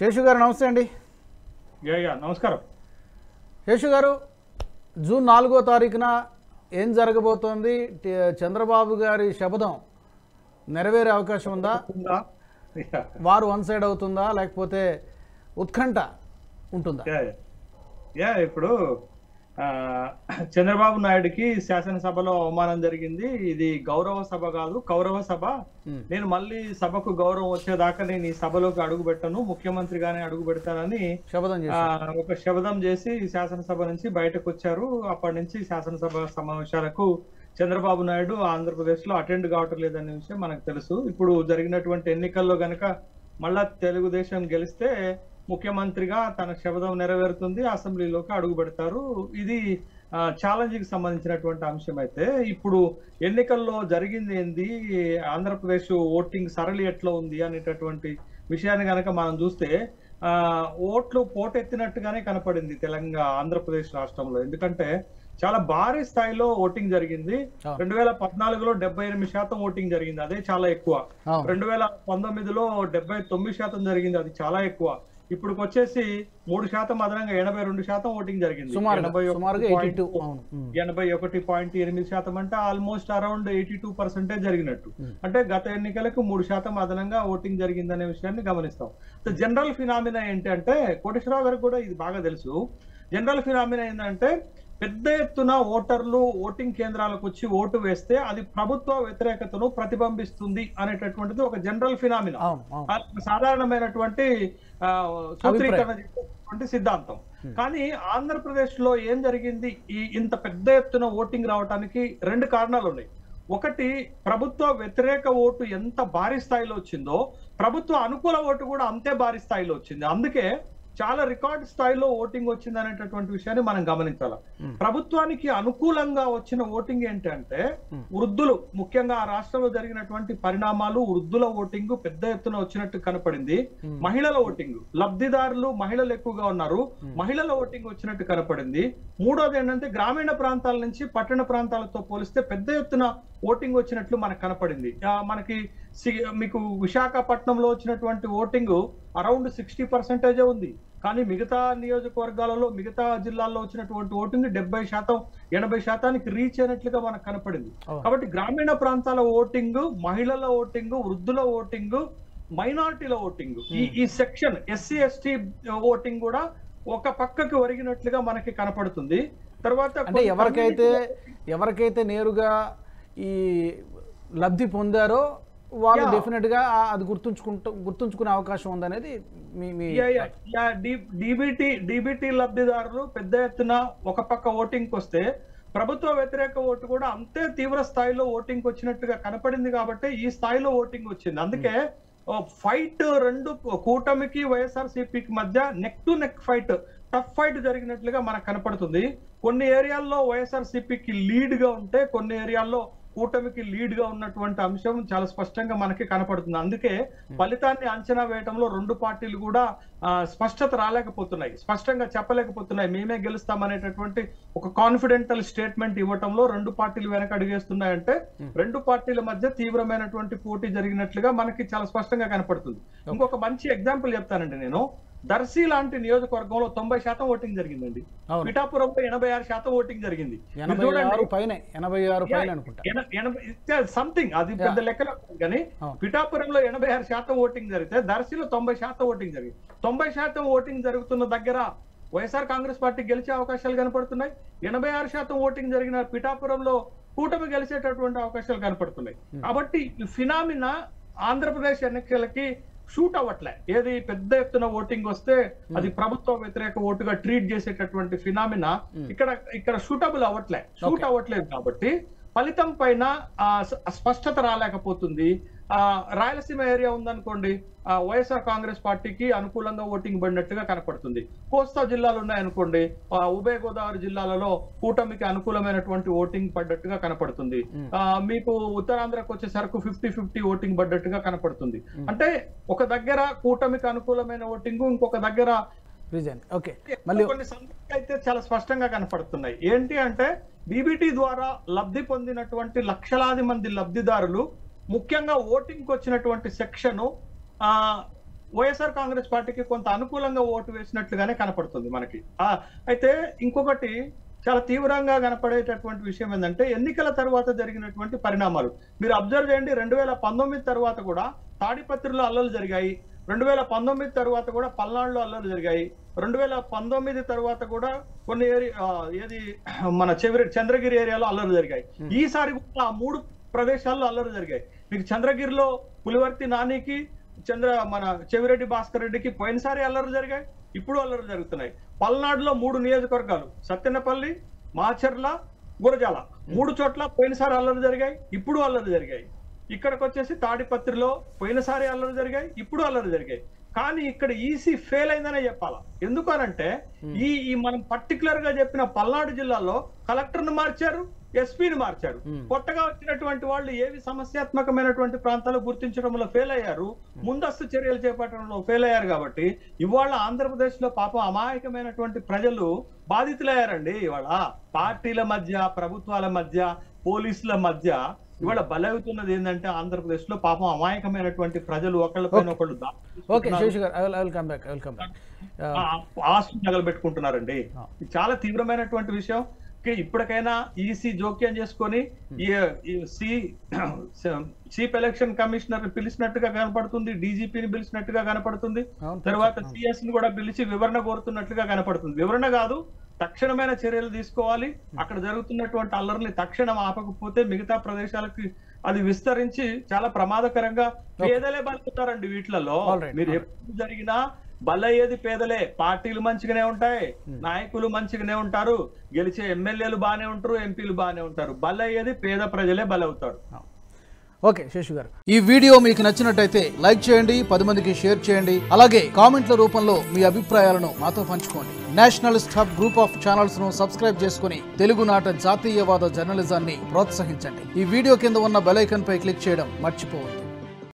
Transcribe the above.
శేషు గారు నమస్తే అండి. నమస్కారం. శేషు గారు, జూన్ 4వ తారీఖున ఏం జరగబోతోంది? చంద్రబాబు గారి శపథం నెరవేరే అవకాశం ఉందా? వారు వన్ సైడ్ అవుతుందా, లేకపోతే ఉత్కంఠ ఉంటుందా? ఇప్పుడు చంద్రబాబు నాయుడుకి శాసనసభలో అవమానం జరిగింది. ఇది గౌరవ సభ కాదు, కౌరవ సభ. నేను మళ్ళీ సభకు గౌరవం వచ్చేదాకా నేను ఈ సభలోకి అడుగు పెట్టను, ముఖ్యమంత్రిగానే అడుగు పెడతానని ఒక శపథం చేసి శాసనసభ నుంచి బయటకు వచ్చారు. అప్పటి నుంచి శాసనసభ సమావేశాలకు చంద్రబాబు నాయుడు ఆంధ్రప్రదేశ్ లో అటెండ్ కావటం లేదనే విషయం మనకు తెలుసు. ఇప్పుడు జరిగినటువంటి ఎన్నికల్లో గనక మళ్ళా తెలుగుదేశం గెలిస్తే ముఖ్యమంత్రిగా తన శపథం నెరవేరుతుంది, అసెంబ్లీలోకి అడుగు పెడతారు. ఇది ఛాలెంజ్కి సంబంధించినటువంటి అంశం. అయితే ఇప్పుడు ఎన్నికల్లో జరిగింది ఏంది, ఆంధ్రప్రదేశ్ ఓటింగ్ సరళి ఎట్లా ఉంది అనేటటువంటి విషయాన్ని కనుక మనం చూస్తే ఓట్లు పోటెత్తినట్టుగానే కనపడింది తెలంగాణ ఆంధ్రప్రదేశ్ రాష్ట్రంలో. ఎందుకంటే చాలా భారీ స్థాయిలో ఓటింగ్ జరిగింది. 2014లో 78% ఓటింగ్ జరిగింది, అదే చాలా ఎక్కువ. 2019లో 79% జరిగింది, అది చాలా ఎక్కువ. ఇప్పుడు వచ్చేసి 3% అదనంగా 82% ఓటింగ్ జరిగింది. 81.8% అంటే ఆల్మోస్ట్ అరౌండ్ 82% జరిగినట్టు. అంటే గత ఎన్నికలకు 3% అదనంగా ఓటింగ్ జరిగిందనే విషయాన్ని గమనిస్తాం. జనరల్ ఫినామినా ఏంటంటే, కోటేశ్వరరావు గారికి కూడా ఇది బాగా తెలుసు. జనరల్ ఫినామినా ఏంటంటే, పెద్ద ఎత్తున ఓటర్లు ఓటింగ్ కేంద్రాలకు వచ్చి ఓటు వేస్తే అది ప్రభుత్వ వ్యతిరేకతను ప్రతిబింబిస్తుంది అనేటటువంటిది ఒక జనరల్ ఫినామినా, సాధారణమైనటువంటి సూత్రీకరణ సిద్ధాంతం. కానీ ఆంధ్రప్రదేశ్ లో ఏం జరిగింది, ఇంత పెద్ద ఎత్తున ఓటింగ్ రావడానికి 2 కారణాలు ఉన్నాయి. ఒకటి, ప్రభుత్వ వ్యతిరేక ఓటు ఎంత భారీ స్థాయిలో వచ్చిందో ప్రభుత్వ అనుకూల ఓటు కూడా అంతే భారీ స్థాయిలో వచ్చింది. అందుకే చాలా రికార్డ్ స్థాయిలో ఓటింగ్ వచ్చింది అనేటటువంటి విషయాన్ని మనం గమనించాలి. ప్రభుత్వానికి అనుకూలంగా వచ్చిన ఓటింగ్ ఏంటంటే వృద్ధులు, ముఖ్యంగా ఆ రాష్ట్రంలో జరిగినటువంటి పరిణామాలు, వృద్ధుల ఓటింగ్ పెద్ద ఎత్తున వచ్చినట్టు కనపడింది. మహిళల ఓటింగ్, లబ్ధిదారులు మహిళలు ఎక్కువగా ఉన్నారు, మహిళల ఓటింగ్ వచ్చినట్టు కనపడింది. మూడోది ఏంటంటే గ్రామీణ ప్రాంతాల నుంచి పట్టణ ప్రాంతాలతో పోలిస్తే పెద్ద ఎత్తున ఓటింగ్ వచ్చినట్లు మనకు కనపడింది. మనకి మీకు విశాఖపట్నంలో వచ్చినటువంటి ఓటింగ్ అరౌండ్ 60% ఉంది. కానీ మిగతా నియోజకవర్గాలలో, మిగతా జిల్లాల్లో వచ్చినటువంటి ఓటింగ్ 70%, 80%కి రీచ్ అయినట్లుగా మనకు కనపడింది. కాబట్టి గ్రామీణ ప్రాంతాల ఓటింగ్, మహిళల ఓటింగ్, వృద్ధుల ఓటింగ్, మైనారిటీల ఓటింగ్, ఈ సెక్షన్ ఎస్సీ ఎస్టీ ఓటింగ్ కూడా ఒక పక్కకి ఒరిగినట్లుగా మనకి కనపడుతుంది. తర్వాత అంటే ఎవరికైతే నేరుగా ఈ లబ్ధి పొందారో వాళ్ళు డెఫినెట్ గా అది గుర్తుంచుకునే అవకాశం ఉందనేది డిబిటీ లబ్ధిదారులు పెద్ద ఎత్తున ఒక పక్క ఓటింగ్ వస్తే ప్రభుత్వ వ్యతిరేక ఓటు కూడా అంతే తీవ్ర స్థాయిలో ఓటింగ్ వచ్చినట్టుగా కనపడింది. కాబట్టి ఈ స్థాయిలో ఓటింగ్ వచ్చింది. అందుకే ఫైట్, 2 కూటమికి వైఎస్ఆర్సీపీకి మధ్య neck to neck fight, tough fight జరిగినట్లుగా మనకు కనపడుతుంది. కొన్ని ఏరియాల్లో వైఎస్ఆర్సీపీకి లీడ్ గా ఉంటే, కొన్ని ఏరియాల్లో కూటమికి లీడ్ గా ఉన్నటువంటి అంశం చాలా స్పష్టంగా మనకి కనపడుతుంది. అందుకే ఫలితాన్ని అంచనా వేయడంలో 2 పార్టీలు కూడా స్పష్టత రాలేకపోతున్నాయి, స్పష్టంగా చెప్పలేకపోతున్నాయి. మేమే గెలుస్తామనేటటువంటి ఒక కాన్ఫిడెంటల్ స్టేట్మెంట్ ఇవ్వటంలో 2 పార్టీలు వెనక అడుగేస్తున్నాయంటే 2 పార్టీల మధ్య తీవ్రమైనటువంటి పోటీ జరిగినట్లుగా మనకి చాలా స్పష్టంగా కనపడుతుంది. ఇంకొక మంచి ఎగ్జాంపుల్ చెప్తానండి నేను. దర్శి లాంటి నియోజకవర్గంలో 90% ఓటింగ్ జరిగిందండి. పిఠాపురంలో 86% ఓటింగ్ జరిగింది. సంథింగ్ అది పెద్ద లెక్కలో, కానీ పిఠాపురంలో 86% ఓటింగ్ జరిగితే దర్శిలో 90% ఓటింగ్ జరిగింది. 90% ఓటింగ్ జరుగుతున్న దగ్గర వైఎస్ఆర్ కాంగ్రెస్ పార్టీ గెలిచే అవకాశాలు కనపడుతున్నాయి. 86% ఓటింగ్ జరిగిన పిఠాపురంలో కూటమి గెలిచేటటువంటి అవకాశాలు కనపడుతున్నాయి. కాబట్టి ఫినామినా ఆంధ్రప్రదేశ్ ఎన్నికలకి షూట్ అవ్వట్లే. ఏది పెద్ద ఎత్తున ఓటింగ్ వస్తే అది ప్రభుత్వ వ్యతిరేక ఓటుగా ట్రీట్ చేసేటటువంటి ఫినామినా ఇక్కడ షూట్ అవ్వట్లేదు. కాబట్టి ఫలితం పైన స్పష్టత రాలేకపోతుంది. రాయలసీమ ఏరియా ఉందనుకోండి, వైఎస్ఆర్ కాంగ్రెస్ పార్టీకి అనుకూలంగా ఓటింగ్ పడినట్టుగా కనపడుతుంది. కోస్తా జిల్లాలు ఉన్నాయనుకోండి, ఉభయ గోదావరి జిల్లాలలో కూటమికి అనుకూలమైనటువంటి ఓటింగ్ పడ్డట్టుగా కనపడుతుంది. మీకు ఉత్తరాంధ్రకు వచ్చేసరికి 50-50 ఓటింగ్ పడ్డట్టుగా కనపడుతుంది. అంటే ఒక దగ్గర కూటమికి అనుకూలమైన ఓటింగ్, ఇంకొక దగ్గర కొన్ని సందర్భాలు అయితే చాలా స్పష్టంగా కనపడుతున్నాయి. ఏంటి అంటే బీబీటీ ద్వారా లబ్ధి పొందినటువంటి లక్షలాది మంది లబ్ధిదారులు, ముఖ్యంగా ఓటింగ్ కు వచ్చినటువంటి సెక్షన్ వైఎస్ఆర్ కాంగ్రెస్ పార్టీకి కొంత అనుకూలంగా ఓటు వేసినట్లుగానే కనపడుతుంది మనకి. అయితే ఇంకొకటి చాలా తీవ్రంగా కనపడేటటువంటి విషయం ఏంటంటే ఎన్నికల తర్వాత జరిగినటువంటి పరిణామాలు మీరు అబ్జర్వ్ చేయండి. 2019 తర్వాత కూడా తాడిపత్రిలో అల్లర్లు జరిగాయి, 2019 తర్వాత కూడా పల్నాడులో అల్లర్లు జరిగాయి, 2019 తర్వాత కూడా కొన్ని ఏది మన చంద్రగిరి ఏరియాలో అల్లర్లు జరిగాయి. ఈసారి కూడా ఆ 3 ప్రదేశాల్లో అల్లర్లు జరిగాయి. మీకు చంద్రగిరిలో పులివర్తి నానికి మన చెవిరెడ్డి భాస్కర్ రెడ్డికి పోయినసారి అల్లర్లు జరిగాయి, ఇప్పుడు అల్లర్లు జరుగుతున్నాయి. పల్నాడులో 3 నియోజకవర్గాలు సత్తెనపల్లి, మాచర్ల, గురజాల 3 చోట్ల పోయినసారి అల్లర్లు జరిగాయి, ఇప్పుడు అల్లర్లు జరిగాయి. ఇక్కడికి వచ్చేసి తాడిపత్రిలో పోయినసారి అల్లర్లు జరిగాయి, ఇప్పుడు అల్లర్లు జరిగాయి. కానీ ఇక్కడ ఈసీ ఫెయిల్ అయిందనే చెప్పాలా. ఎందుకనంటే ఈ మనం పర్టికులర్ గా చెప్పిన పల్నాడు జిల్లాలో కలెక్టర్ను మార్చారు, ఎస్పీని మార్చారు. కొత్తగా వచ్చినటువంటి వాళ్ళు ఏవి సమస్యాత్మకమైనటువంటి ప్రాంతాలు గుర్తించడంలో ఫెయిల్ అయ్యారు, ముందస్తు చర్యలు చేపట్టడంలో ఫెయిల్ అయ్యారు. కాబట్టి ఇవాళ ఆంధ్రప్రదేశ్ లో పాపం అమాయకమైనటువంటి ప్రజలు బాధితులయ్యారండి. ఇవాళ పార్టీల మధ్య, ప్రభుత్వాల మధ్య, పోలీసుల మధ్య ఇవాళ బలవుతున్నది ఏంటంటే ఆంధ్రప్రదేశ్ లో పాపం అమాయకమైనటువంటి ప్రజలు ఒకళ్ళపైన ఒకళ్ళు ఆస్తులు తగలబెట్టుకుంటున్నారండి. చాలా తీవ్రమైనటువంటి విషయం. ఇప్పటికైనా ఈసీ జోక్యం చేసుకొని చీఫ్ ఎలక్షన్ కమిషనర్ పిలిచినట్టుగా కనపడుతుంది, డీజీపీని పిలిచినట్టుగా కనపడుతుంది, తర్వాత సిఎస్ ని కూడా పిలిచి వివరణ కోరుతున్నట్లుగా కనపడుతుంది. వివరణ కాదు, తక్షణమైన చర్యలు తీసుకోవాలి. అక్కడ జరుగుతున్నటువంటి అల్లర్ని తక్షణం ఆపకపోతే మిగతా ప్రదేశాలకి అది విస్తరించి చాలా ప్రమాదకరంగా పేదలే బతుకుతారండి. వీటిలలో మీరు ఎప్పుడు జరిగినా బలయ్యేది పేదలే. పార్టీలు మంచిగానే ఉంటాయి, నాయకులు మంచిగానే ఉంటారు, గెలిచే ఎమ్మెల్యేలు బాగానే ఉంటారు, ఎంపీలు బాగానే ఉంటారు. బలయ్యేది పేద ప్రజలే బలవుతారు. ఓకే శేషు గారు, ఈ వీడియో మీకు నచ్చినట్టయితే లైక్ చేయండి, 10 మందికి షేర్ చేయండి. అలాగే కామెంట్ల రూపంలో మీ అభిప్రాయాలను మాతో పంచుకోండి. Nationalist hub group of channels ను సబ్స్క్రైబ్ చేసుకుని తెలుగునాట జాతీయవాద జర్నలిజాన్ని ప్రోత్సహించండి. ఈ వీడియో కింద ఉన్న బెల్ ఐకాన్ పై క్లిక్ చేయడం మర్చిపోవద్దు.